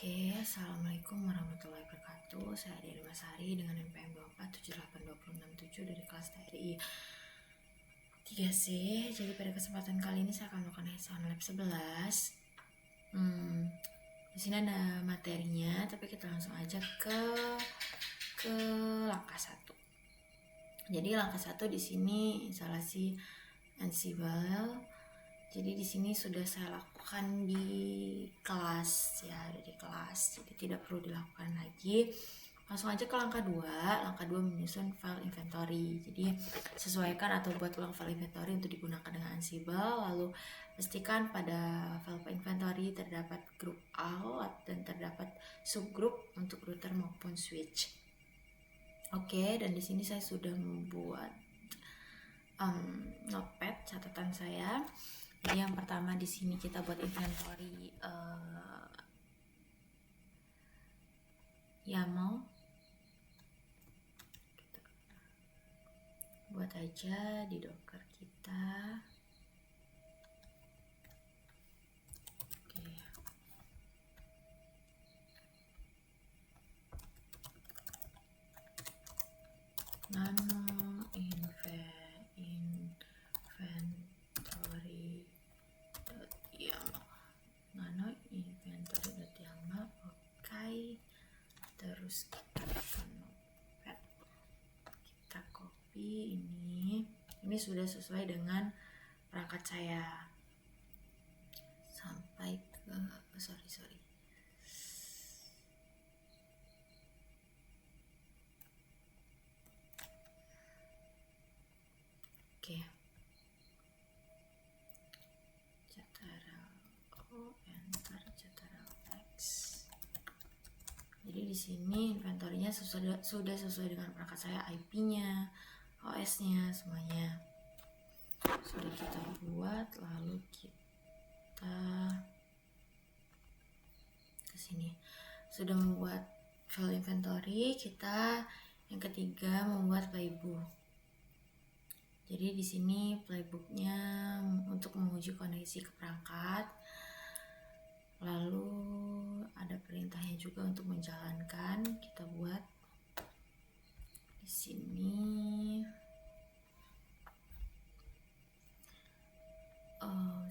Oke, Assalamualaikum warahmatullahi wabarakatuh. Saya Adi Masari dengan NPM 24782067 dari kelas TRI 3C. Jadi pada kesempatan kali ini saya akan melakukan Hands-on Lab 11. Di sini ada materinya, tapi kita langsung aja ke langkah 1. Jadi langkah 1 di sini instalasi Ansible. Jadi di sini sudah saya lakukan di kelas ya, ada di kelas. Jadi tidak perlu dilakukan lagi. Langsung aja ke langkah 2. Langkah 2 menyusun file inventory. Jadi sesuaikan atau buat ulang file inventory untuk digunakan dengan Ansible. Lalu pastikan pada file inventory terdapat grup all dan terdapat subgroup untuk router maupun switch. Oke, dan di sini saya sudah membuat notepad catatan saya. Jadi yang pertama di sini kita buat inventory YAML. Kita buat aja di Docker kita. Oke. Nano inventory.yaml. Oke. Terus kita copy ini sudah sesuai dengan perangkat saya sampai ke sorry oke. Enter Ctrl+X. Jadi di sini inventorinya sudah sesuai dengan perangkat saya, IP-nya, OS-nya, semuanya sudah kita buat. Lalu kita ke sini sudah membuat file inventory. Kita yang ketiga membuat playbook. Jadi di sini playbooknya untuk menguji koneksi ke perangkat. Lalu ada perintahnya juga untuk menjalankan. Kita buat di sini.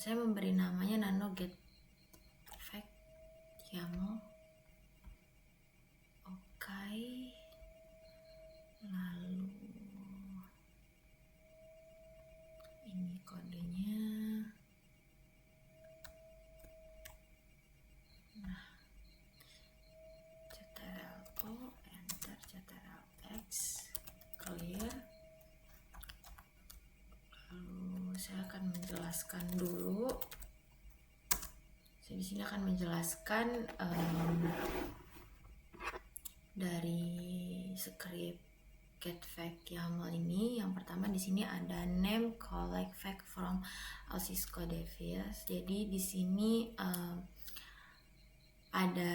Saya memberi namanya nano get fact YAML. Oke. Lalu ini kodenya. Nah, Ctrl+O, enter Ctrl+X, clear. Lalu saya akan menjelaskan dulu. Saya di sini akan menjelaskan dari script getFact YAML ini. Yang pertama di sini ada name collect fact from Cisco Device. Jadi di sini ada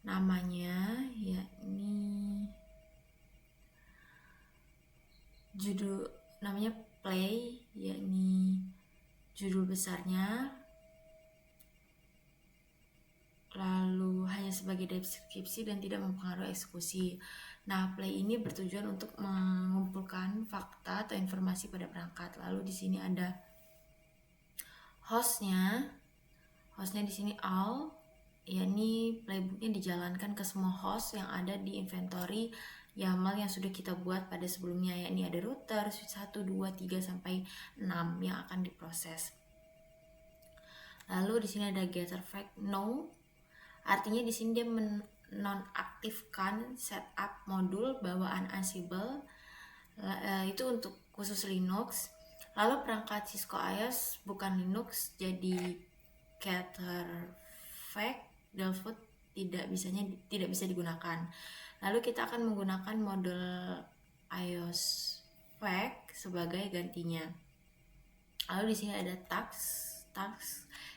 namanya, yakni judul, namanya play, yakni judul besarnya. Lalu hanya sebagai deskripsi dan tidak mempengaruhi eksekusi. Nah, play ini bertujuan untuk mengumpulkan fakta atau informasi pada perangkat. Lalu di sini ada hostnya. Hostnya di sini all, yakni playbooknya dijalankan ke semua host yang ada di inventory YAML yang sudah kita buat pada sebelumnya, yakni ada router, switch 1, 2, 3 sampai 6 yang akan diproses. Lalu di sini ada getter fact no. Artinya di sini dia menonaktifkan setup modul bawaan Ansible. Itu untuk khusus Linux. Lalu perangkat Cisco IOS bukan Linux, jadi getter fact default tidak bisa digunakan. Lalu kita akan menggunakan modul IOS fact sebagai gantinya. Lalu di sini ada task.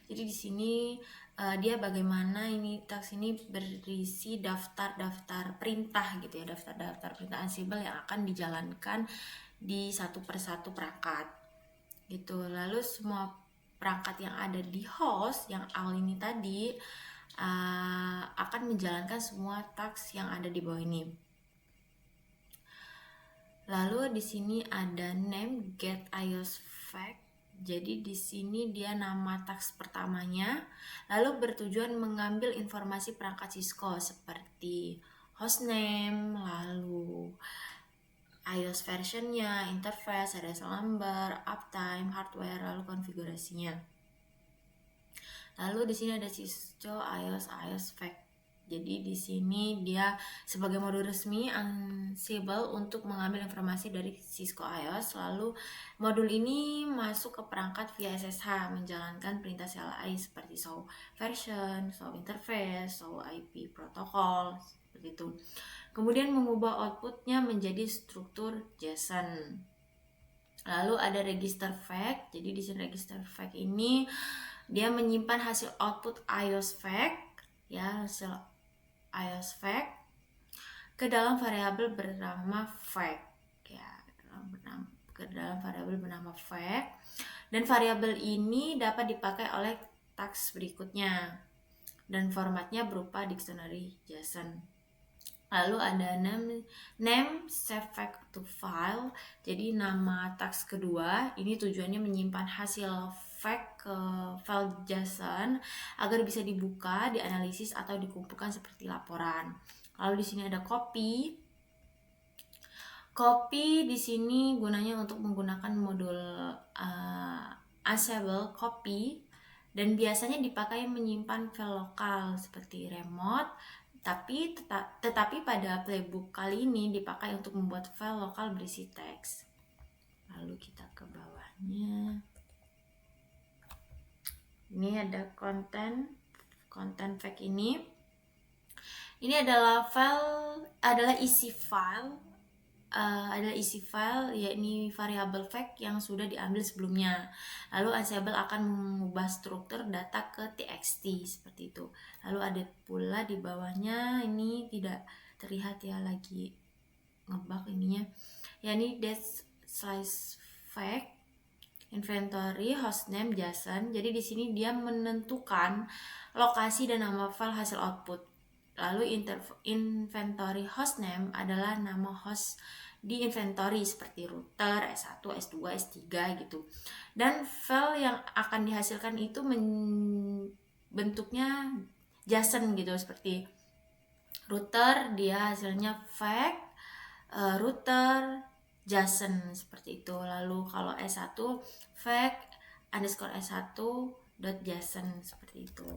Jadi di sini dia bagaimana ini task ini berisi daftar perintah gitu ya, daftar perintah Ansible yang akan dijalankan di satu persatu perangkat gitu. Lalu semua perangkat yang ada di host yang all ini tadi akan menjalankan semua task yang ada di bawah ini. Lalu di sini ada name get iOS fact. Jadi di sini dia nama task pertamanya, lalu bertujuan mengambil informasi perangkat Cisco seperti hostname, lalu iOS versionnya, interface, serial number, uptime, hardware, lalu konfigurasinya. Lalu di sini ada Cisco iOS fact. Jadi di sini dia sebagai modul resmi Ansible untuk mengambil informasi dari Cisco iOS. Lalu modul ini masuk ke perangkat via SSH menjalankan perintah CLI seperti show version, show interface, show IP protocol seperti itu. Kemudian mengubah outputnya menjadi struktur JSON. Lalu ada register fact. Jadi di sini register fact ini dia menyimpan hasil output iOS fact, ya, hasil iOS fact ke dalam variabel bernama fact, ya, ke dalam variabel bernama fact, dan variabel ini dapat dipakai oleh task berikutnya dan formatnya berupa dictionary JSON. Lalu ada name save fact to file. Jadi nama task kedua ini tujuannya menyimpan hasil fact ke file JSON agar bisa dibuka, dianalisis atau dikumpulkan seperti laporan. Lalu di sini ada copy. Copy di sini gunanya untuk menggunakan modul Ansible copy dan biasanya dipakai menyimpan file lokal seperti remote. Tetapi pada playbook kali ini dipakai untuk membuat file lokal berisi teks. Lalu kita ke bawahnya. Ini ada content fact ini. Ini adalah isi file. Yakni variabel fact yang sudah diambil sebelumnya. Lalu Ansible akan mengubah struktur data ke txt seperti itu. Lalu ada pula di bawahnya, ini tidak terlihat ya, lagi ngebug ininya. Yakni date slice fact, inventory, hostname, JSON. Jadi di sini dia menentukan lokasi dan nama file hasil output. Lalu inventory hostname adalah nama host di inventory seperti router, S1, S2, S3 gitu. Dan file yang akan dihasilkan itu bentuknya JSON gitu, seperti router dia hasilnya fact, router JSON seperti itu. Lalu kalau S1 fact underscore S1 dot JSON seperti itu.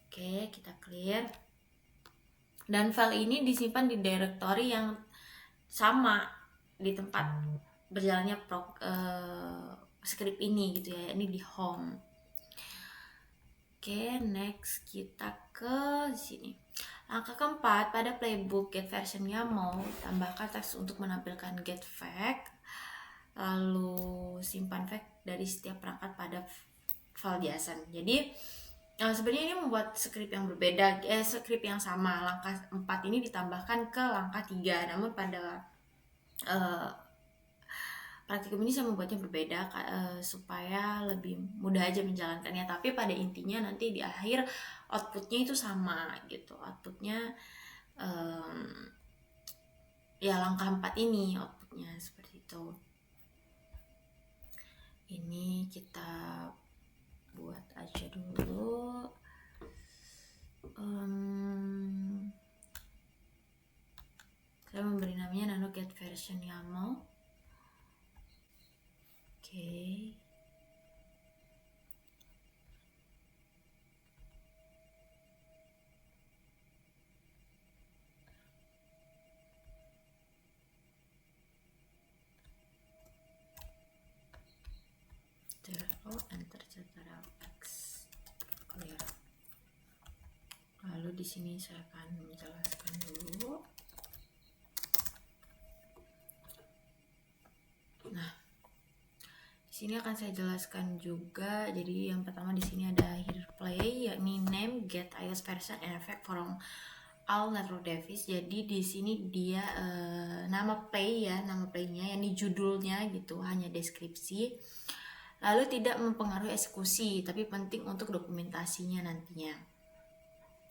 Oke, kita clear. Dan file ini disimpan di directory yang sama di tempat berjalannya script ini gitu ya, ini di home. Oke, next kita ke sini. Langkah keempat, pada playbook get version YAML tambahkan teks untuk menampilkan get fact, lalu simpan fact dari setiap perangkat pada file JSON. Jadi sebenarnya ini membuat script yang berbeda, script yang sama. Langkah 4 ini ditambahkan ke langkah 3, namun pada praktikum ini saya membuatnya berbeda supaya lebih mudah aja menjalankannya. Tapi pada intinya nanti di akhir outputnya itu sama gitu. Outputnya ya langkah 4 ini outputnya seperti itu. Ini kita buat aja dulu. Saya memberi namanya nano get version YAML. Oke. Enter Ctrl X clear. Lalu di sini saya akan menjelaskan dulu. Nah, di sini akan saya jelaskan juga. Jadi yang pertama di sini ada here play, yakni name get iOS version and effect from all network device. Jadi di sini dia nama play ya, nama playnya, yakni judulnya gitu, hanya deskripsi. lalu tidak mempengaruhi eksekusi, tapi penting untuk dokumentasinya nantinya.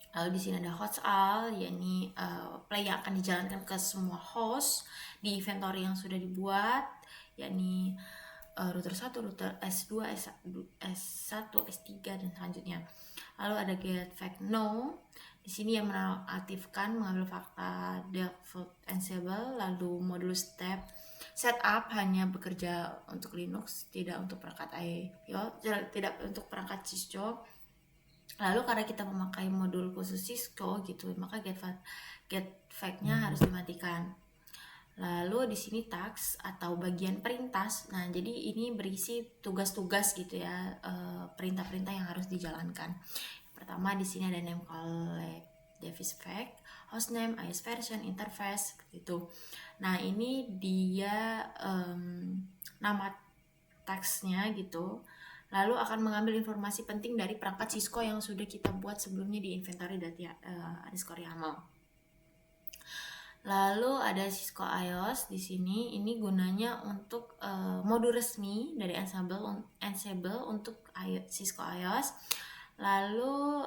Lalu di sini ada host all, yakni play yang akan dijalankan ke semua host di inventory yang sudah dibuat, yakni router 1, router S2, S1, S3 dan selanjutnya. Lalu ada get fact no. Di sini yang menonaktifkan mengambil fakta default Ansible, lalu modulus step setup hanya bekerja untuk Linux, tidak untuk perangkat IO, tidak untuk perangkat Cisco. Lalu karena kita memakai modul khusus Cisco gitu, maka get fact-nya harus dimatikan. Lalu di sini task atau bagian perintah. Nah, jadi ini berisi tugas-tugas gitu ya, perintah-perintah yang harus dijalankan. Pertama di sini ada name collect device fact, hostname, IS version, interface gitu. Nah, ini dia nama tasknya gitu. Lalu akan mengambil informasi penting dari perangkat Cisco yang sudah kita buat sebelumnya di inventory _YAML. Lalu ada Cisco iOS di sini. Ini gunanya untuk modul resmi dari Ansible untuk Cisco iOS. Lalu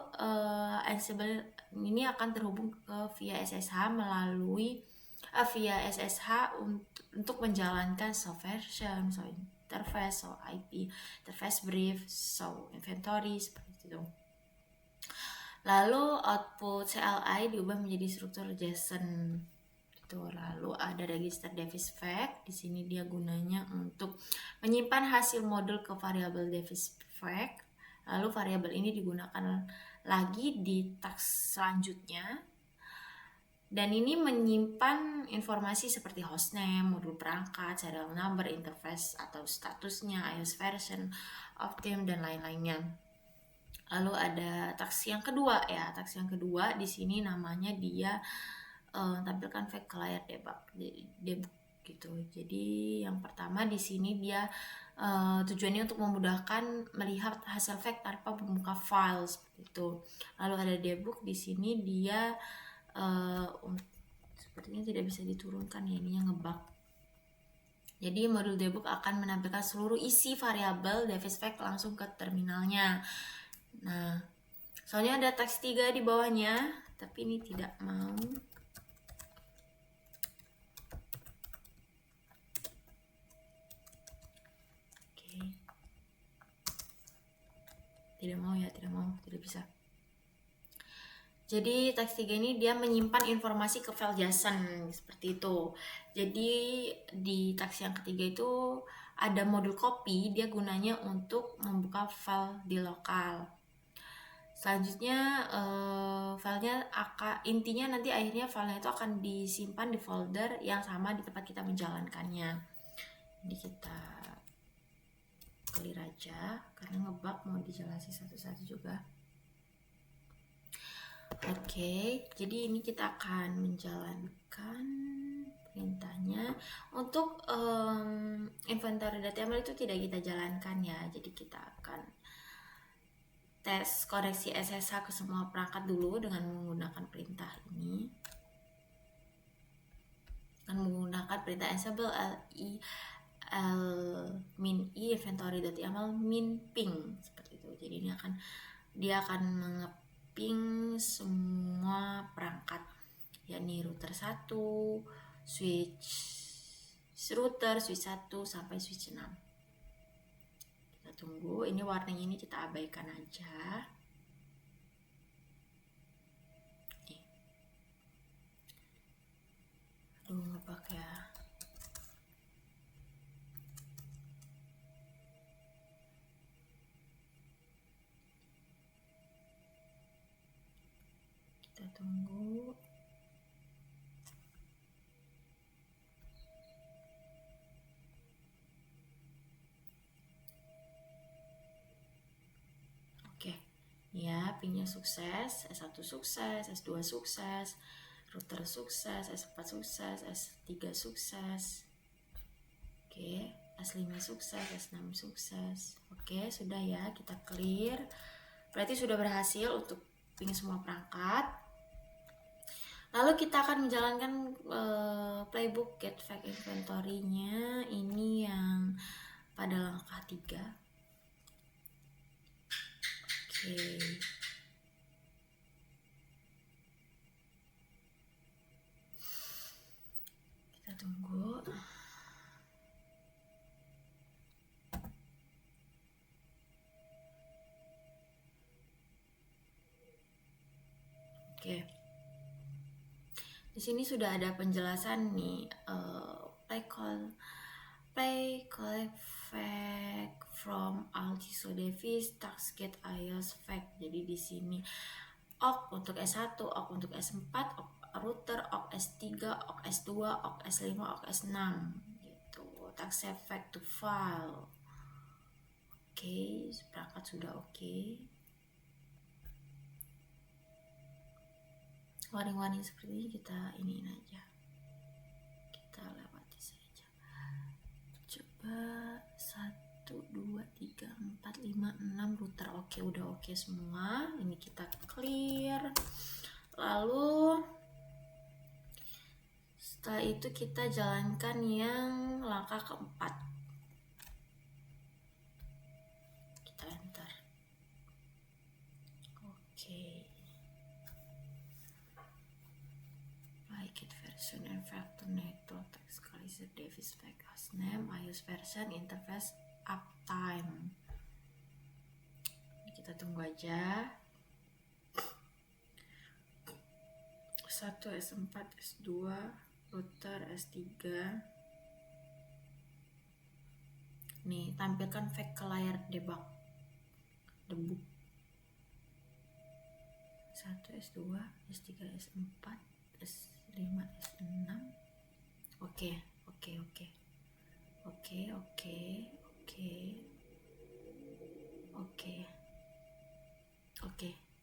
Ansible ini akan terhubung ke via SSH melalui via SSH untuk menjalankan soft version, so interface, so IP, interface brief, so inventory, seperti itu. Lalu output CLI diubah menjadi struktur JSON. Lalu ada register device fact. Di sini dia gunanya untuk menyimpan hasil modul ke variabel device fact. Lalu variabel ini digunakan lagi di task selanjutnya. Dan ini menyimpan informasi seperti hostname, modul perangkat, serial number, interface atau statusnya, iOS version, Optim dan lain-lainnya. Lalu ada task yang kedua ya. Task yang kedua di sini namanya dia tampilkan fact ke layar debug gitu. Jadi yang pertama di sini dia tujuannya untuk memudahkan melihat hasil fact tanpa membuka file seperti itu. Lalu ada debug di sini dia sepertinya tidak bisa diturunkan ya, ininya ngebug. Jadi modul debug akan menampilkan seluruh isi variabel device fact langsung ke terminalnya. Nah, soalnya ada teks 3 di bawahnya, tapi ini tidak mau. Tidak mau ya, tidak bisa. Jadi teks 3 ini dia menyimpan informasi ke file JSON seperti itu. Jadi di teks yang ketiga itu ada modul copy, dia gunanya untuk membuka file di lokal. Selanjutnya filenya intinya nanti akhirnya filenya itu akan disimpan di folder yang sama di tempat kita menjalankannya. Jadi kita clear aja karena ngebug, mau dijelasin satu-satu juga. Oke, jadi ini kita akan menjalankan perintahnya. Untuk inventory .yml itu tidak kita jalankan ya. Jadi kita akan tes koneksi SSH ke semua perangkat dulu dengan menggunakan perintah ini. Dengan menggunakan perintah Ansible min i inventory.yml min ping seperti itu. Jadi ini dia akan mengeping semua perangkat, yakni router 1, switch 1 sampai switch 6. Kita tunggu, ini warning ini kita abaikan aja. Aduh, ngebug ya. Kita tunggu. Oke, ya pingnya sukses, S1 sukses, S2 sukses, router sukses, S4 sukses, S3 sukses. Oke, S5 sukses, S6 sukses. Oke, sudah ya, kita clear. Berarti sudah berhasil untuk ping semua perangkat. Lalu kita akan menjalankan playbook get fact inventory-nya. Ini yang pada langkah 3. Kita tunggu. Oke. Di sini sudah ada penjelasan nih, play call fact from Altiso Davis, Taxgate iOS fact. Jadi di sini OC untuk S1, OC untuk S4, OC router, OC S3, OC S2, OC S5, OC S6 gitu. Tax fact to file. Oke, perangkat sudah oke. Warning-warning seperti ini kita iniin aja, kita lewati saja. Coba 1, 2, 3, 4, 5, 6 router oke, udah oke semua. Ini kita clear. Lalu setelah itu kita jalankan yang langkah keempat. Kita enter. Oke. Version and factor network Taxgate Davis fact host name iOS version interface uptime. Kita tunggu aja. 1 S4 S2 router S3. Nih tampilkan fact ke layar debug 1 S2 S3 S4 S5 S6. Oke.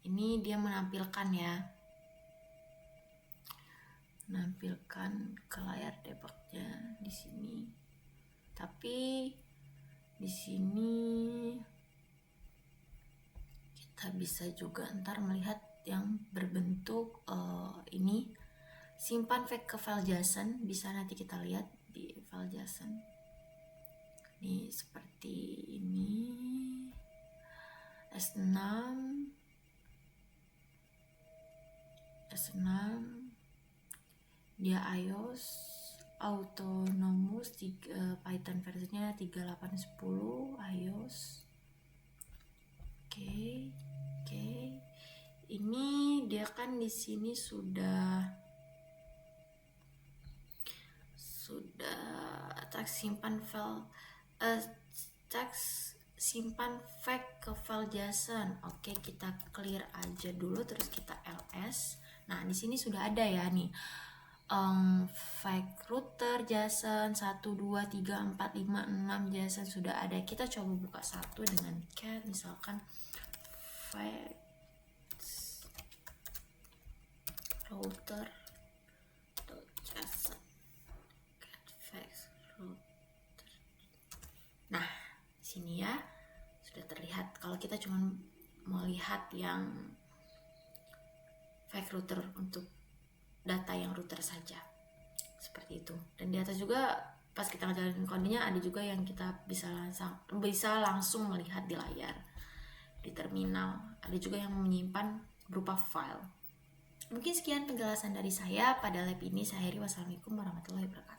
Ini dia menampilkan ya. Menampilkan ke layar debugnya di sini. Tapi di sini kita bisa juga ntar melihat yang berbentuk ini. Simpan fact ke file JSON, bisa nanti kita lihat di file JSON. Ini seperti ini. S6 dia iOS autonomous Python versinya 3810 iOS. Oke. Ini dia kan di sini sudah simpan file simpan fact ke file JSON. Oke, kita clear aja dulu, terus kita ls. Nah di sini sudah ada ya nih fact router JSON 1 2 3 4 5 6 JSON sudah ada. Kita coba buka satu dengan cat, misalkan fact router JSON. Nah, sini ya sudah terlihat. Kalau kita cuma melihat yang fact router untuk data yang router saja, seperti itu. Dan di atas juga pas kita ngejalanin kodenya ada juga yang kita bisa langsung melihat di layar di terminal. Ada juga yang menyimpan berupa file. Mungkin sekian penjelasan dari saya pada lab ini. Saya Heri, wassalamualaikum warahmatullahi wabarakatuh.